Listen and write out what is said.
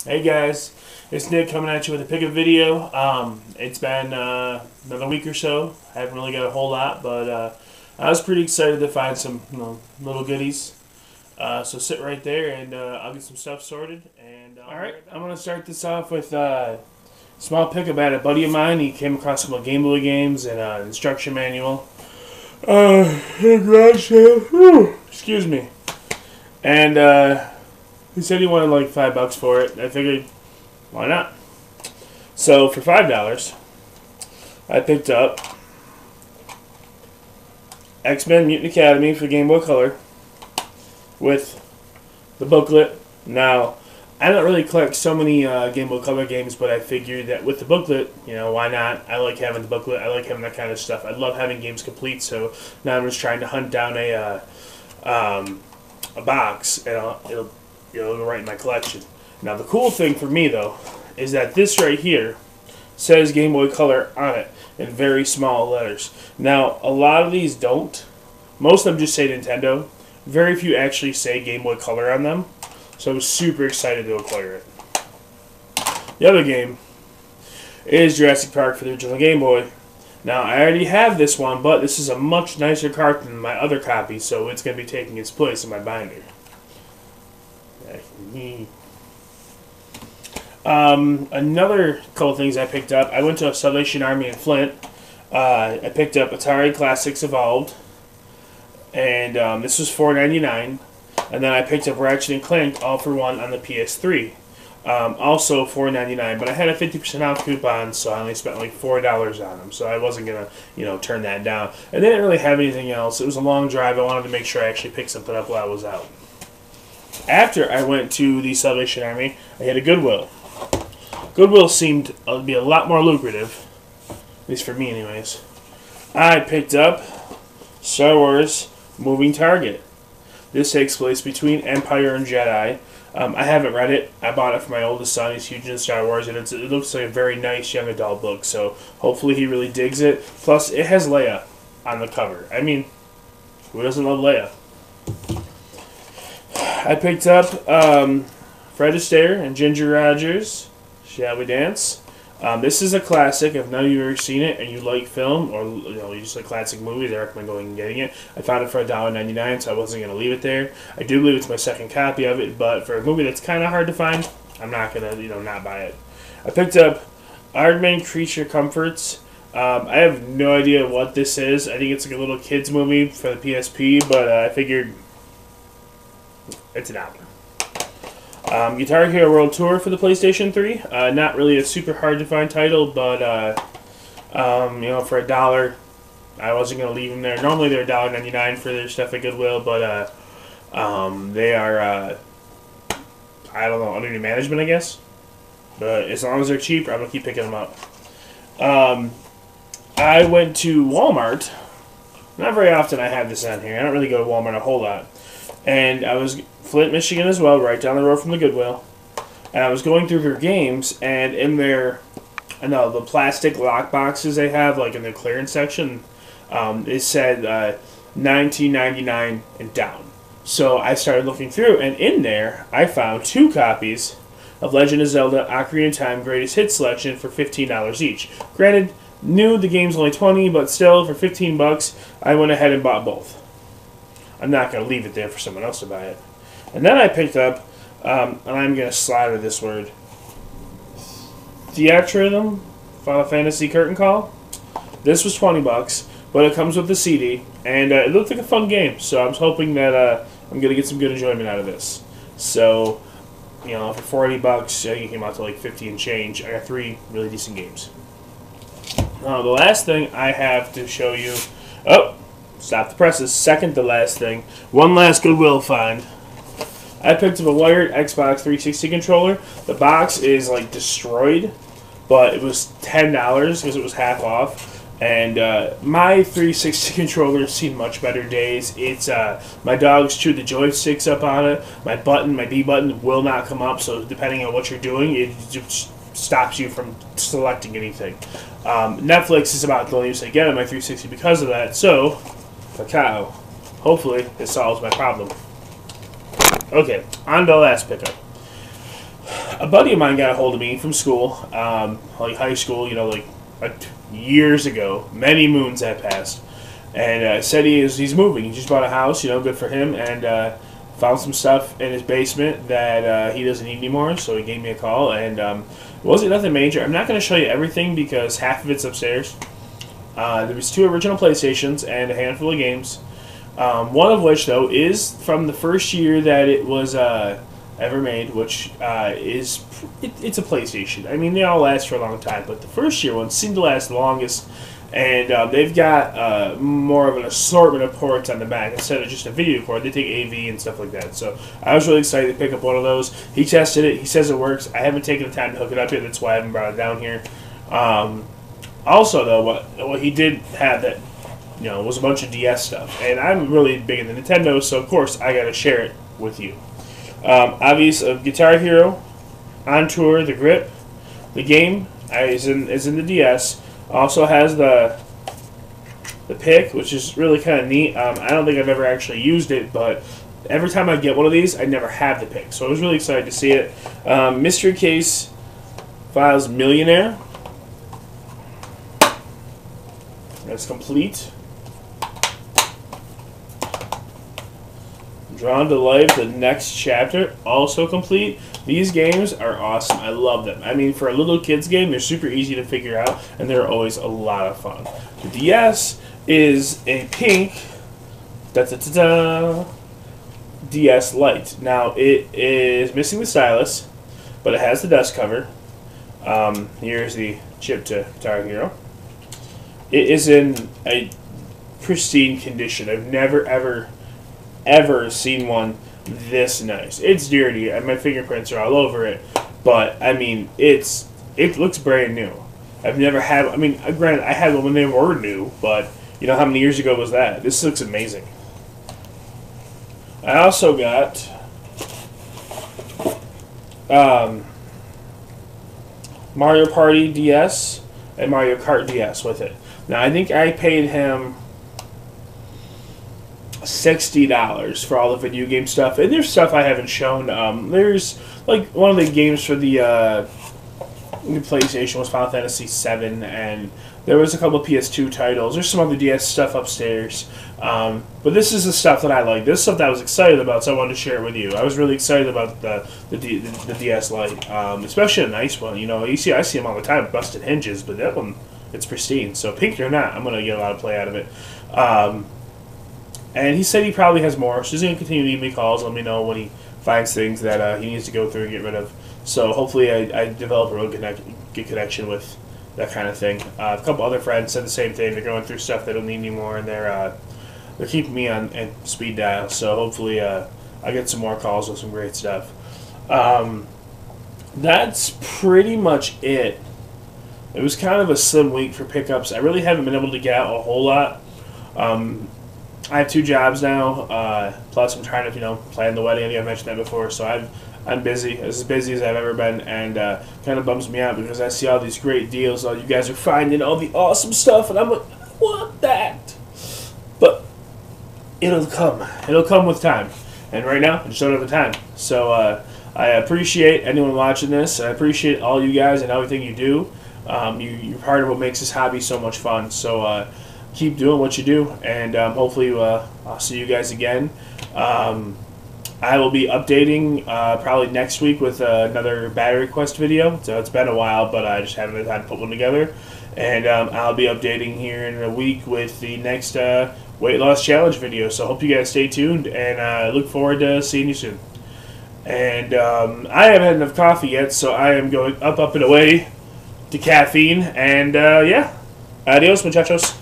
Hey guys, it's Nick coming at you with a pick a video. It's been another week or so. I haven't really got a whole lot, but I was pretty excited to find some little goodies. So sit right there and I'll get some stuff sorted. And alright, I'm going to start this off with a small pick about a buddy of mine. He came across some Game Boy games and an instruction manual. Excuse me. And he said he wanted like $5 for it. I figured, why not? So for $5, I picked up X-Men Mutant Academy for Game Boy Color with the booklet. Now, I don't really collect so many Game Boy Color games, but I figured that with the booklet, why not? I like having the booklet. I like having that kind of stuff. I love having games complete. So now I'm just trying to hunt down a box, and it'll go right in my collection. Now the cool thing for me though is that this right here says Game Boy Color on it in very small letters. Now a lot of these don't. Most of them just say Nintendo. Very few actually say Game Boy Color on them. So I was super excited to acquire it. The other game is Jurassic Park for the original Game Boy. Now I already have this one, but this is a much nicer cart than my other copy, so it's going to be taking its place in my binder. Another couple things I picked up. I went to a Salvation Army in Flint. I picked up Atari Classics Evolved, and this was $4.99. And then I picked up Ratchet and Clank All for One on the PS3, also $4.99. But I had a 50% off coupon, so I only spent like $4 on them. So I wasn't gonna, turn that down. And they didn't really have anything else. It was a long drive. I wanted to make sure I actually picked something up while I was out. After I went to the Salvation Army, I hit a Goodwill. Goodwill seemed to be a lot more lucrative, at least for me anyways. I picked up Star Wars Moving Target. This takes place between Empire and Jedi. I haven't read it. I bought it for my oldest son. He's huge in Star Wars, and it looks like a very nice young adult book, so hopefully he really digs it. Plus, it has Leia on the cover. I mean, who doesn't love Leia? I picked up Fred Astaire and Ginger Rogers, Shall We Dance? This is a classic. If none of you have ever seen it and you like film or you just like classic movies, I recommend going and getting it. I found it for $1.99, so I wasn't going to leave it there. I do believe it's my second copy of it, but for a movie that's kind of hard to find, I'm not going to not buy it. I picked up Aardman Creature Comforts. I have no idea what this is. I think it's like a little kids movie for the PSP, but I figured it's an album. Guitar Hero World Tour for the PlayStation 3. Not really a super hard to find title, but for $1, I wasn't gonna leave them there. Normally they're $1.99 for their stuff at Goodwill, but they are I don't know, under new management, I guess. But as long as they're cheap, I'm gonna keep picking them up. I went to Walmart. Not very often I have this on here. I don't really go to Walmart a whole lot. And I was Flint, Michigan as well, right down the road from the Goodwill. And I was going through their games, and in their, the plastic lock boxes they have, like in the clearance section, it said $19.99 and down. So I started looking through, and in there I found 2 copies of Legend of Zelda Ocarina of Time Greatest Hits Selection for $15 each. Granted, knew the game's only $20, but still, for $15, I went ahead and bought both. I'm not going to leave it there for someone else to buy it. And then I picked up, and I'm going to slaughter this word, Theatrhythm Final Fantasy Curtain Call. This was $20, but it comes with the CD, and it looked like a fun game, so I was hoping that I'm going to get some good enjoyment out of this. So, for $40, I think it came out to like 50 and change. I got 3 really decent games. The last thing I have to show you... Oh! Stop the presses. Second to last thing. One last Goodwill find. I picked up a wired Xbox 360 controller. The box is like destroyed, but it was $10 because it was half off. And my 360 controller has seen much better days. It's my dogs chewed the joysticks up on it. My B button will not come up. So depending on what you're doing, it just stops you from selecting anything. Netflix is about the only use I get on my 360 because of that. So. Cacao. Hopefully, it solves my problem. Okay, on to the last pickup. a buddy of mine got a hold of me from school, like high school, you know, like years ago, many moons had passed, and said he's moving. He just bought a house, you know, good for him, and found some stuff in his basement that he doesn't need anymore. So he gave me a call, and it wasn't nothing major. I'm not going to show you everything because half of it's upstairs. There was 2 original PlayStations and a handful of games. One of which, though, is from the first year that it was ever made, which it's a PlayStation. I mean, they all last for a long time, but the first year one seemed to last the longest. And they've got more of an assortment of ports on the back instead of just a video port. They take AV and stuff like that. So I was really excited to pick up one of those. He tested it. He says it works. I haven't taken the time to hook it up yet. That's why I haven't brought it down here. Also, though, what he did have that, you know, was a bunch of DS stuff. And I'm really big into Nintendo, so of course I got to share it with you. Obviously, Guitar Hero, On Tour, the grip, the game is in the DS. Also has the pick, which is really kind of neat. I don't think I've ever actually used it, but every time I get one of these, I never have the pick. So I was really excited to see it. Mystery Case Files Millionaire. That's complete. Drawn to Life, the next chapter, also complete. These games are awesome. I love them. I mean, for a little kid's game, they're super easy to figure out, and they're always a lot of fun. The DS is a pink DS Lite. Now, it is missing the stylus, but it has the dust cover. Here's the chip to Guitar Hero. It is in a pristine condition. I've never, ever seen one this nice. It's dirty, and my fingerprints are all over it, but I mean, it looks brand new. I've never had. I mean, granted, I had one when they were new, but you know how many years ago was that? This looks amazing. I also got Mario Party DS and Mario Kart DS with it. Now, I think I paid him $60 for all the video game stuff, and there's stuff I haven't shown. There's like one of the games for the PlayStation was Final Fantasy VII, and there was a couple of PS2 titles. There's some other DS stuff upstairs, but this is the stuff that I like. This is stuff that I was excited about, so I wanted to share it with you. I was really excited about the DS Lite, especially a nice one. You know, I see them all the time, busted hinges, but that one, it's pristine. So pink or not, I'm gonna get a lot of play out of it. And he said he probably has more, so he's going to continue to give me calls, let me know when he finds things that he needs to go through and get rid of. So hopefully I develop a real good connection with that kind of thing. A couple other friends said the same thing. They're going through stuff they don't need anymore, and they're keeping me on speed dial. So hopefully I get some more calls with some great stuff. That's pretty much it. It was kind of a slim week for pickups. I really haven't been able to get out a whole lot. I have 2 jobs now, plus I'm trying to, plan the wedding. I think I mentioned that before, so I'm busy, as busy as I've ever been, and kind of bums me out because I see all these great deals, all you guys are finding all the awesome stuff, and I'm like, I want that, but it'll come with time, and right now, I just don't have the time, so I appreciate anyone watching this, and I appreciate all you guys and everything you do. You're part of what makes this hobby so much fun, so keep doing what you do, and hopefully I'll see you guys again. I will be updating probably next week with another battery quest video. So it's been a while, but I just haven't had time to put one together. And I'll be updating here in a week with the next weight loss challenge video. So hope you guys stay tuned, and I look forward to seeing you soon. And I haven't had enough coffee yet, so I am going up and away to caffeine. And yeah, adios, muchachos.